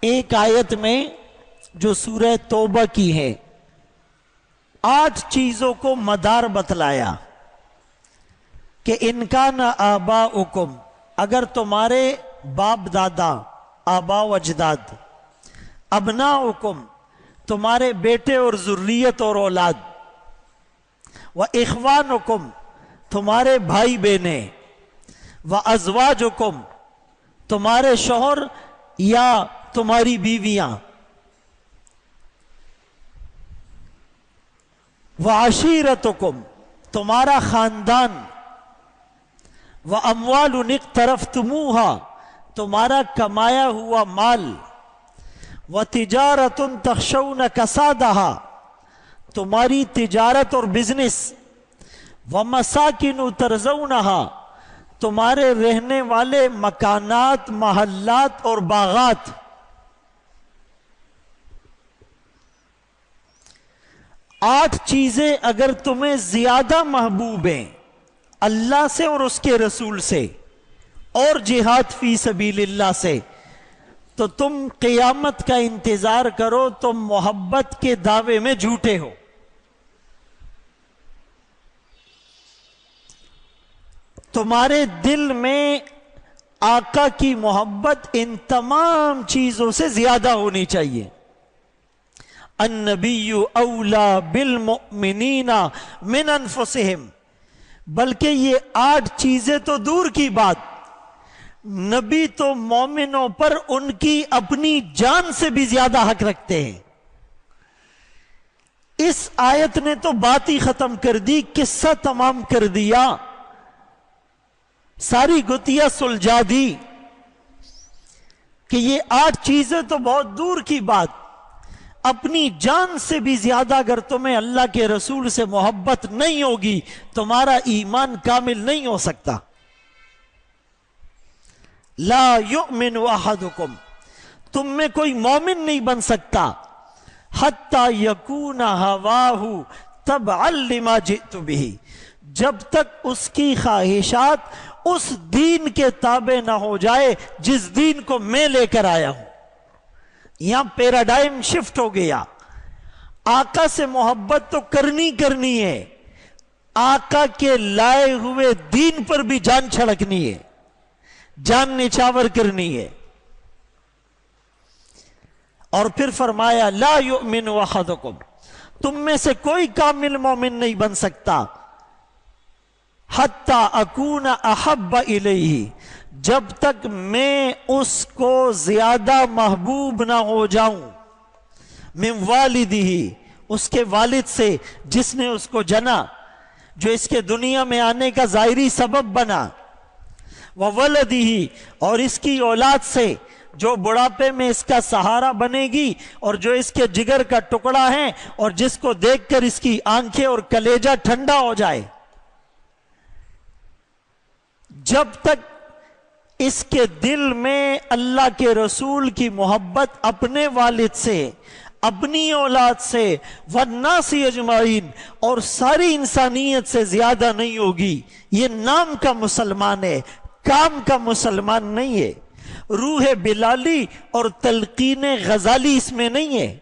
ایک آیت میں جو سورہ توبہ کی ہے 8 چیزوں کو مدار بتلایا کہ ان کا نہ آباؤکم، اگر تمہارے باپ دادا آبا و اجداد، ابناؤکم تمہارے بیٹے اور ذریت اور اولاد، و اخوانکم تمہارے بھائی بہنیں، و ازواجکم تمہارے شوہر یا تمہاری بیویاں، وعشیرتکم تمہارا خاندان، واموال اقترفتموہا تمہارا کمایا ہوا مال، وتجارت تخشون کسادہا تمہاری تجارت اور بزنس، ومساکن ترضونہا تمہارے رہنے والے مکانات، محلات اور باغات۔ 8 چیزیں اگر تمہیں زیادہ محبوب ہیں اللہ سے اور اس کے رسول سے اور جہاد فی سبیل اللہ سے، تو تم قیامت کا انتظار کرو، تم محبت کے دعوے میں جھوٹے ہو۔ تمہارے دل میں آقا کی محبت ان تمام چیزوں سے زیادہ ہونی چاہیے۔ النبی اولا بالمؤمنین من انفسہم، بلکہ یہ 8 چیزیں تو دور کی بات، نبی تو مومنوں پر ان کی اپنی جان سے بھی زیادہ حق رکھتے ہیں۔ اس آیت نے تو بات ہی ختم کر دی، قصہ تمام کر دیا، ساری گتھیاں سلجھا دی کہ یہ 8 چیزیں تو بہت دور کی بات، اپنی جان سے بھی زیادہ اگر تمہیں اللہ کے رسول سے محبت نہیں ہوگی تمہارا ایمان کامل نہیں ہو سکتا۔ لا یؤمن احدکم، تم میں کوئی مومن نہیں بن سکتا حتی یکون ہواہ تبعا لما جئت بہ، جب تک اس کی خواہشات اس دین کے تابع نہ ہو جائے جس دین کو میں لے کر آیا ہوں۔ یہاں پیراڈائم شفٹ ہو گیا، آقا سے محبت تو کرنی ہے، آقا کے لائے ہوئے دین پر بھی جان چھڑکنی ہے، جان نچھاور کرنی ہے۔ اور پھر فرمایا لا یؤمن احدکم، تم میں سے کوئی کامل مومن نہیں بن سکتا حتی اکون احب الیہ، جب تک میں اس کو زیادہ محبوب نہ ہو جاؤں، من والدہ اس کے والد سے جس نے اس کو جنا، جو اس کے دنیا میں آنے کا ظاہری سبب بنا، وولدہ اور اس کی اولاد سے جو بڑھاپے میں اس کا سہارا بنے گی اور جو اس کے جگر کا ٹکڑا ہے اور جس کو دیکھ کر اس کی آنکھیں اور کلیجہ ٹھنڈا ہو جائے۔ جب تک اس کے دل میں اللہ کے رسول کی محبت اپنے والد سے، اپنی اولاد سے، والناس اجمعین اور ساری انسانیت سے زیادہ نہیں ہوگی، یہ نام کا مسلمان ہے، کام کا مسلمان نہیں ہے۔ روح بلالی اور تلقین غزالی اس میں نہیں ہے۔